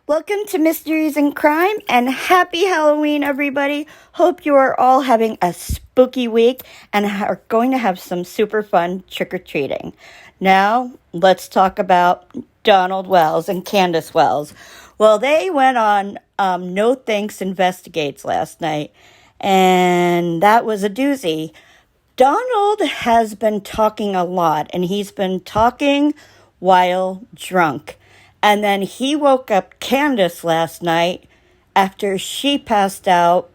Welcome to Mysteries and Crime, and happy Halloween, everybody. Hope you are all having a spooky week and are going to have some super fun trick-or-treating. Now, let's talk about Donald Wells and Candus Wells. Well, they went on UmNoThanksInvestigates last night, and that was a doozy. Donald has been talking a lot, and he's been talking while drunk. And then he woke up Candus last night after she passed out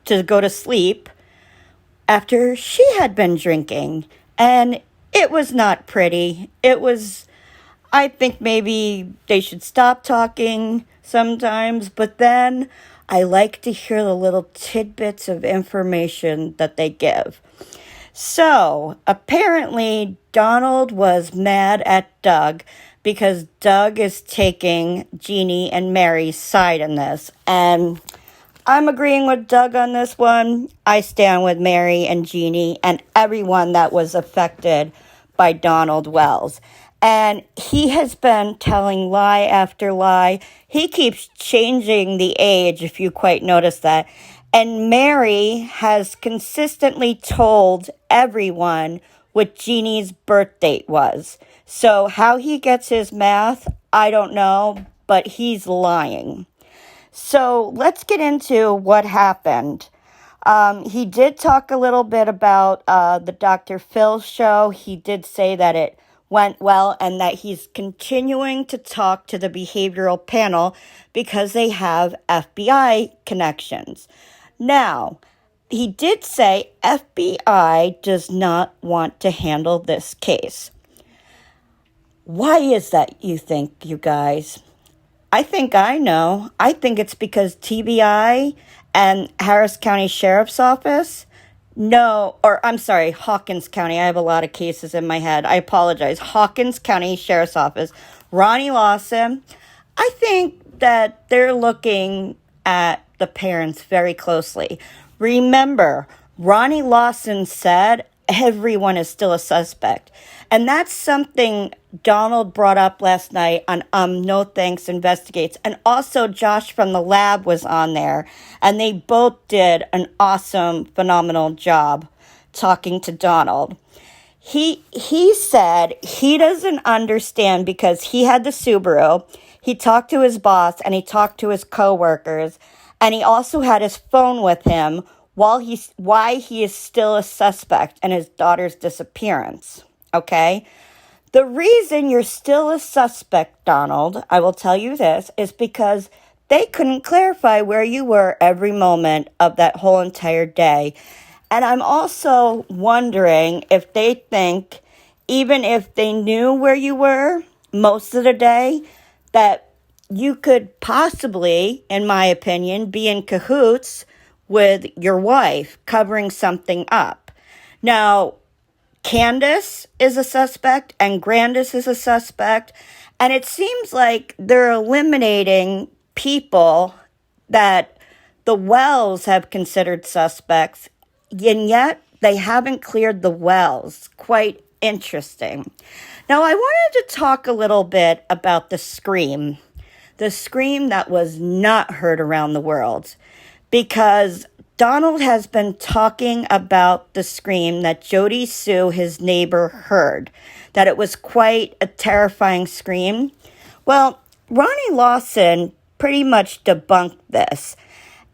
to go to sleep after she had been drinking. And it was not pretty. I think maybe they should stop talking sometimes, but then I like to hear the little tidbits of information that they give. So, apparently, Donald was mad at Doug because Doug is taking Jeannie and Mary's side in this. And I'm agreeing with Doug on this one. I stand with Mary and Jeannie and everyone that was affected by Donald Wells. And he has been telling lie after lie. He keeps changing the age, if you quite notice that. And Mary has consistently told everyone what Jeannie's birth date was. So how he gets his math, I don't know, but he's lying. So let's get into what happened. He did talk a little bit about the Dr. Phil show. He did say that it went well and that he's continuing to talk to the behavioral panel because they have FBI connections. Now, he did say FBI does not want to handle this case. Why is that, you think, you guys? I think I know. I think it's because TBI and Harris County Sheriff's Office, Hawkins County. I have a lot of cases in my head. I apologize. Hawkins County Sheriff's Office, Ronnie Lawson. I think that they're looking at the parents very closely. Remember, Ronnie Lawson said everyone is still a suspect. And that's something Donald brought up last night on UmNoThanksInvestigates. And also Josh from the lab was on there. And they both did an awesome, phenomenal job talking to Donald. He said he doesn't understand because he had the Subaru. He talked to his boss and he talked to his coworkers. And he also had his phone with him why he is still a suspect in his daughter's disappearance. Okay? The reason you're still a suspect, Donald, I will tell you this, is because they couldn't clarify where you were every moment of that whole entire day. And I'm also wondering if they think, even if they knew where you were most of the day, that you could possibly, in my opinion, be in cahoots with your wife covering something up. Now, Candus is a suspect and Grandis is a suspect, and it seems like they're eliminating people that the Wells have considered suspects, and yet they haven't cleared the Wells. Quite interesting. Now, I wanted to talk a little bit about the scream that was not heard around the world, because Donald has been talking about the scream that Jody Sue, his neighbor, heard, that it was quite a terrifying scream. Well, Ronnie Lawson pretty much debunked this.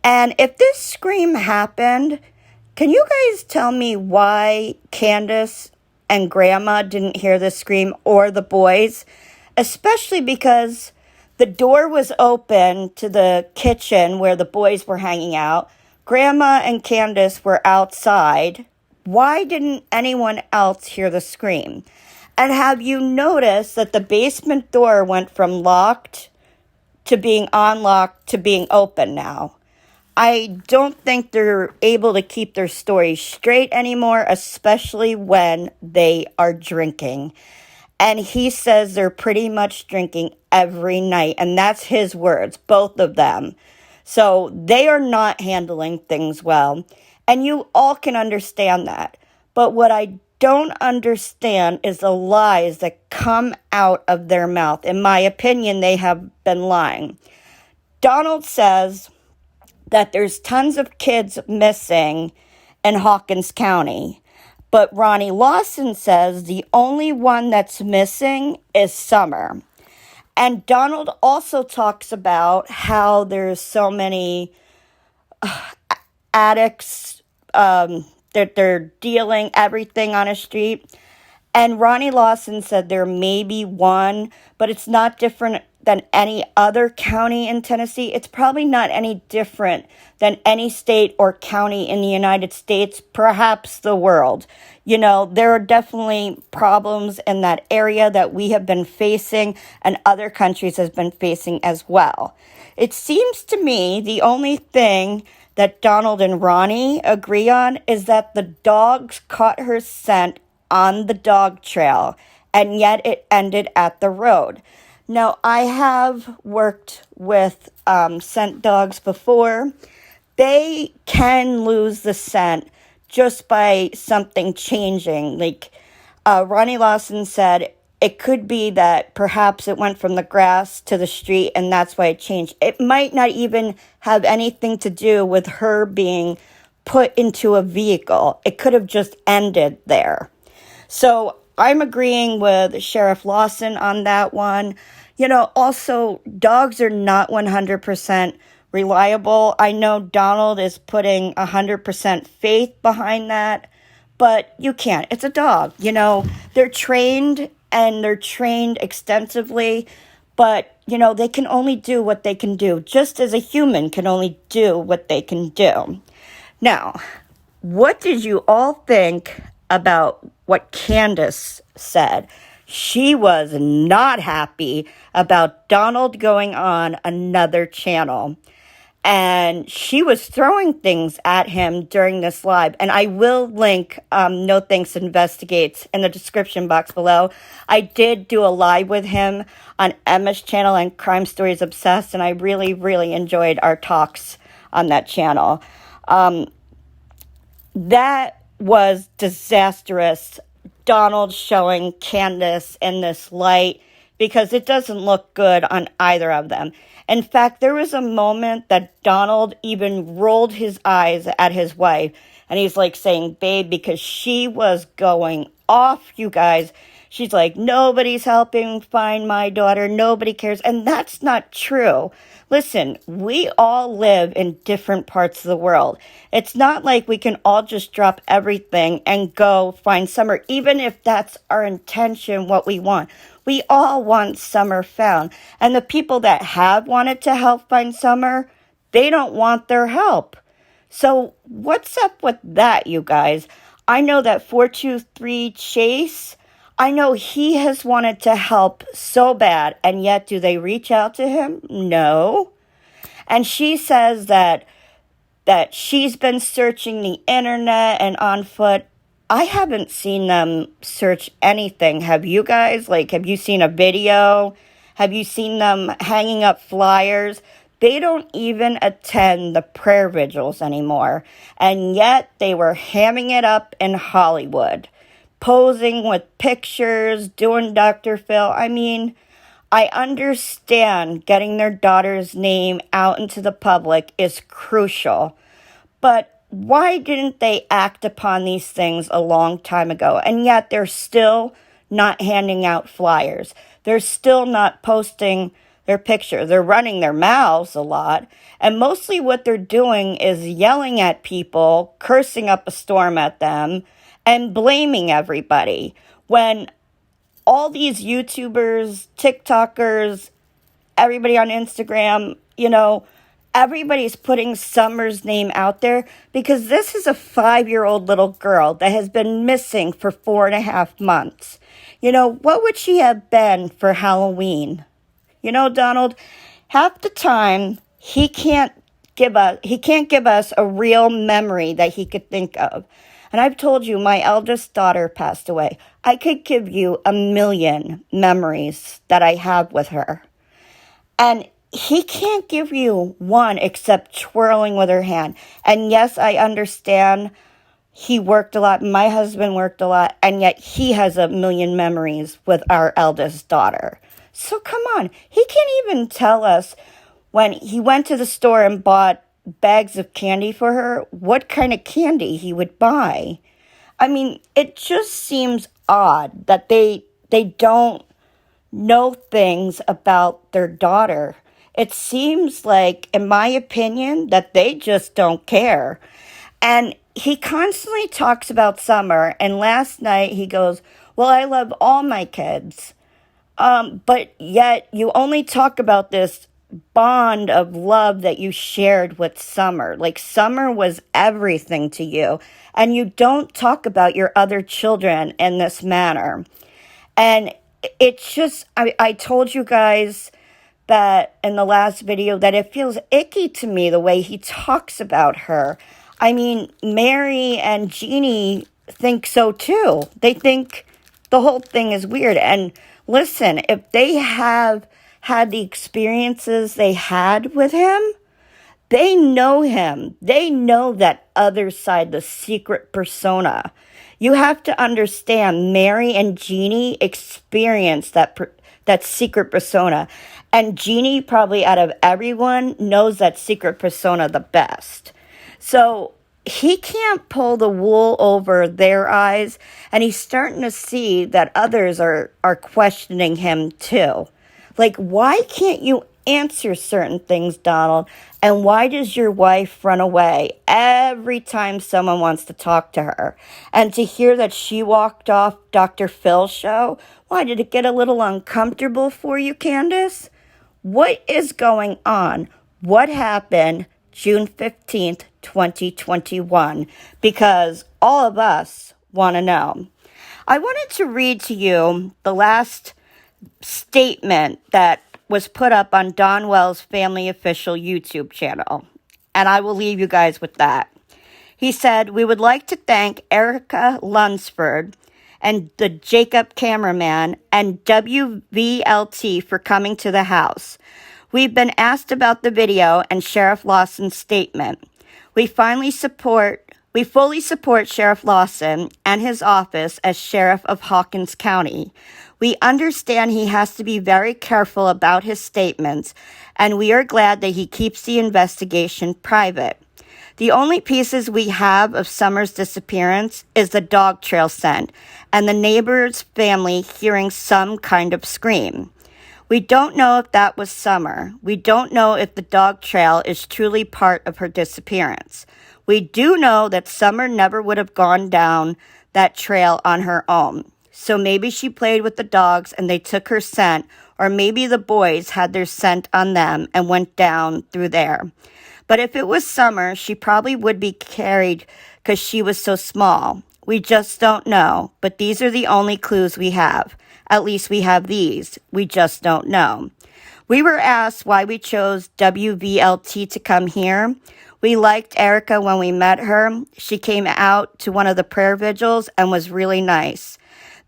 And if this scream happened, can you guys tell me why Candus and Grandma didn't hear the scream, or the boys? Especially because the door was open to the kitchen where the boys were hanging out. Grandma and Candus were outside. Why didn't anyone else hear the scream? And have you noticed that the basement door went from locked to being unlocked to being open now? I don't think they're able to keep their stories straight anymore, especially when they are drinking. And he says they're pretty much drinking every night. And that's his words, both of them. So they are not handling things well. And you all can understand that. But what I don't understand is the lies that come out of their mouth. In my opinion, they have been lying. Donald says that there's tons of kids missing in Hawkins County. But Ronnie Lawson says the only one that's missing is Summer. And Donald also talks about how there's so many addicts that they're dealing everything on a street. And Ronnie Lawson said there may be one, but it's not different than any other county in Tennessee. It's probably not any different than any state or county in the United States, perhaps the world. You know, there are definitely problems in that area that we have been facing and other countries have been facing as well. It seems to me the only thing that Donald and Ronnie agree on is that the dogs caught her scent on the dog trail, and yet it ended at the road. Now, I have worked with scent dogs before. They can lose the scent just by something changing. Like Ronnie Lawson said, it could be that perhaps it went from the grass to the street and that's why it changed. It might not even have anything to do with her being put into a vehicle. It could have just ended there. So I'm agreeing with Sheriff Lawson on that one. You know, also, dogs are not 100% reliable. I know Donald is putting 100% faith behind that, but you can't. It's a dog. You know, they're trained and they're trained extensively, but, you know, they can only do what they can do, just as a human can only do what they can do. Now, what did you all think about what Candus said? She was not happy about Donald going on another channel. And she was throwing things at him during this live. And I will link UmNoThanksInvestigates in the description box below. I did do a live with him on Emma's channel and Crime Stories Obsessed. And I really, really enjoyed our talks on that channel. That was disastrous. Donald showing Candus in this light because it doesn't look good on either of them. In fact, there was a moment that Donald even rolled his eyes at his wife and he's like saying, babe, because she was going off, you guys. She's like, nobody's helping find my daughter. Nobody cares. And that's not true. Listen, we all live in different parts of the world. It's not like we can all just drop everything and go find Summer, even if that's our intention, what we want. We all want Summer found. And the people that have wanted to help find Summer, they don't want their help. So what's up with that, you guys? I know that 423 Chase, I know he has wanted to help so bad, and yet do they reach out to him? No. And she says that she's been searching the internet and on foot. I haven't seen them search anything. Have you guys? Like, have you seen a video? Have you seen them hanging up flyers? They don't even attend the prayer vigils anymore. And yet they were hamming it up in Hollywood, posing with pictures, doing Dr. Phil. I mean, I understand getting their daughter's name out into the public is crucial, but why didn't they act upon these things a long time ago? And yet they're still not handing out flyers. They're still not posting their picture. They're running their mouths a lot. And mostly what they're doing is yelling at people, cursing up a storm at them, and blaming everybody. When all these YouTubers, TikTokers, everybody on Instagram, you know, everybody's putting Summer's name out there because this is a 5-year-old little girl that has been missing for 4.5 months. You know, what would she have been for Halloween? You know, Donald, half the time he can't give us a real memory that he could think of. And I've told you, my eldest daughter passed away. I could give you 1,000,000 memories that I have with her. And he can't give you one except twirling with her hand. And yes, I understand he worked a lot. My husband worked a lot. And yet he has 1,000,000 memories with our eldest daughter. So come on. He can't even tell us when he went to the store and bought bags of candy for her, what kind of candy he would buy. I mean, it just seems odd that they don't know things about their daughter. It seems like, in my opinion, that they just don't care. And he constantly talks about Summer, and last night he goes, well, I love all my kids. But yet you only talk about this bond of love that you shared with Summer. Like, Summer was everything to you, and you don't talk about your other children in this manner. And it's just, I told you guys that in the last video that it feels icky to me the way he talks about her. I mean, Mary and Jeannie think so too. They think the whole thing is weird. And listen, if they have had the experiences they had with him, they know him. They know that other side, the secret persona. You have to understand, Mary and Jeannie experienced that secret persona. And Jeannie, probably out of everyone, knows that secret persona the best. So he can't pull the wool over their eyes, and he's starting to see that others are questioning him too. Like, why can't you answer certain things, Donald? And why does your wife run away every time someone wants to talk to her? And to hear that she walked off Dr. Phil's show, why, did it get a little uncomfortable for you, Candus? What is going on? What happened June 15th, 2021? Because all of us want to know. I wanted to read to you the last statement that was put up on Don Wells' Family Official YouTube channel, and I will leave you guys with that. He said, we would like to thank Erica Lunsford and the Jacob cameraman and WVLT for coming to the house. We've been asked about the video and Sheriff Lawson's statement. We fully support Sheriff Lawson and his office as Sheriff of Hawkins County. We understand he has to be very careful about his statements, and we are glad that he keeps the investigation private. The only pieces we have of Summer's disappearance is the dog trail scent and the neighbor's family hearing some kind of scream. We don't know if that was Summer. We don't know if the dog trail is truly part of her disappearance. We do know that Summer never would have gone down that trail on her own. So maybe she played with the dogs and they took her scent, or maybe the boys had their scent on them and went down through there. But if it was Summer, she probably would be carried because she was so small. We just don't know, but these are the only clues we have. At least we have these. We just don't know. We were asked why we chose WVLT to come here. We liked Erica when we met her. She came out to one of the prayer vigils and was really nice.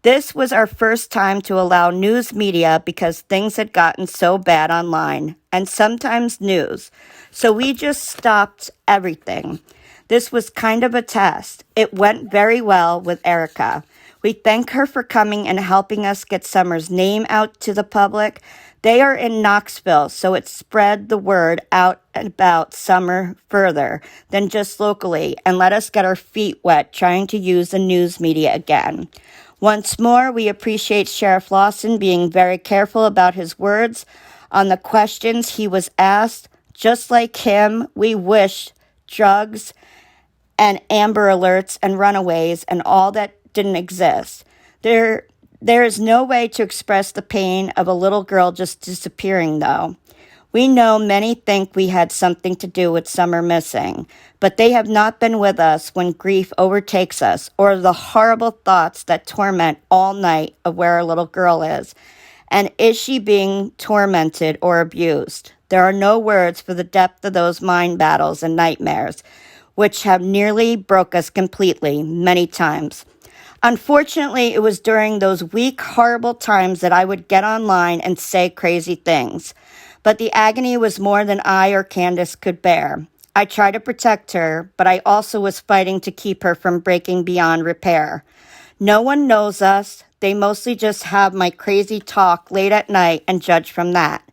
This was our first time to allow news media because things had gotten so bad online, and sometimes news. So we just stopped everything. This was kind of a test. It went very well with Erica. We thank her for coming and helping us get Summer's name out to the public. They are in Knoxville, so it spread the word out about Summer further than just locally and let us get our feet wet trying to use the news media again. Once more, we appreciate Sheriff Lawson being very careful about his words on the questions he was asked. Just like him, we wish drugs and Amber Alerts and runaways and all that didn't exist. There is no way to express the pain of a little girl just disappearing, though. We know many think we had something to do with Summer missing, but they have not been with us when grief overtakes us or the horrible thoughts that torment all night of where our little girl is. And is she being tormented or abused? There are no words for the depth of those mind battles and nightmares, which have nearly broke us completely many times. Unfortunately, it was during those weak, horrible times that I would get online and say crazy things. But the agony was more than I or Candus could bear. I tried to protect her, but I also was fighting to keep her from breaking beyond repair. No one knows us. They mostly just have my crazy talk late at night and judge from that.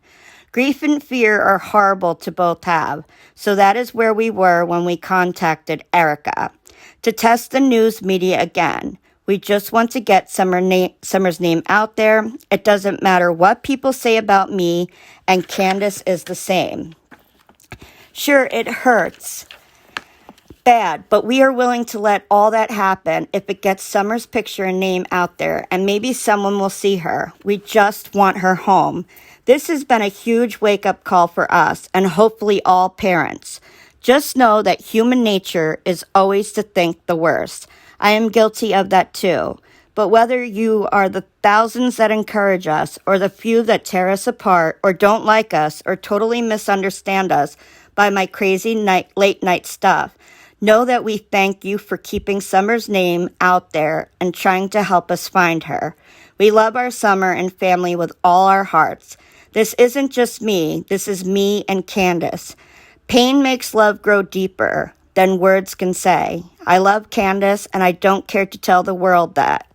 Grief and fear are horrible to both have, so that is where we were when we contacted Erica to test the news media again. We just want to get Summer's name out there. It doesn't matter what people say about me, and Candus is the same. Sure, it hurts bad, but we are willing to let all that happen if it gets Summer's picture and name out there, and maybe someone will see her. We just want her home. This has been a huge wake-up call for us, and hopefully all parents. Just know that human nature is always to think the worst. I am guilty of that too. But whether you are the thousands that encourage us, or the few that tear us apart, or don't like us, or totally misunderstand us by my crazy late night stuff, know that we thank you for keeping Summer's name out there and trying to help us find her. We love our Summer and family with all our hearts. This isn't just me. This is me and Candus. Pain makes love grow deeper than words can say. I love Candus, and I don't care to tell the world that.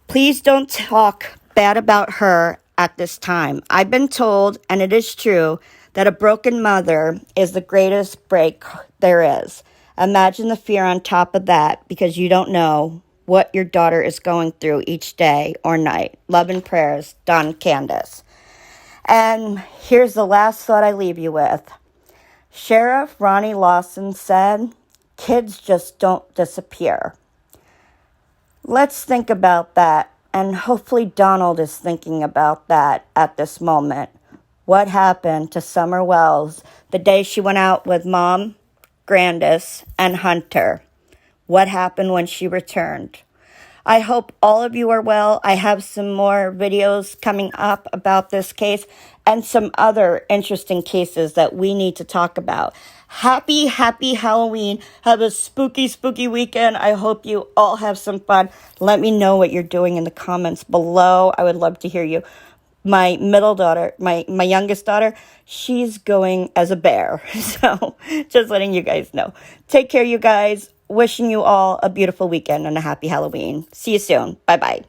Please don't talk bad about her at this time. I've been told, and it is true, that a broken mother is the greatest break there is. Imagine the fear on top of that, because you don't know what your daughter is going through each day or night. Love and prayers, Don Candus. And here's the last thought I leave you with. Sherriff Ronnie Lawson said, kids just don't disappear. Let's think about that, and hopefully Donald is thinking about that at this moment. What happened to Summer Wells the day she went out with Mom, Grandis, and Hunter? What happened when she returned? I hope all of you are well. I have some more videos coming up about this case and some other interesting cases that we need to talk about. Happy Halloween. Have a spooky weekend. I hope you all have some fun. Let me know what you're doing in the comments below. I would love to hear you. My middle daughter, my youngest daughter, she's going as a bear. So just letting you guys know. Take care, you guys. Wishing you all a beautiful weekend and a happy Halloween. See you soon. Bye-bye.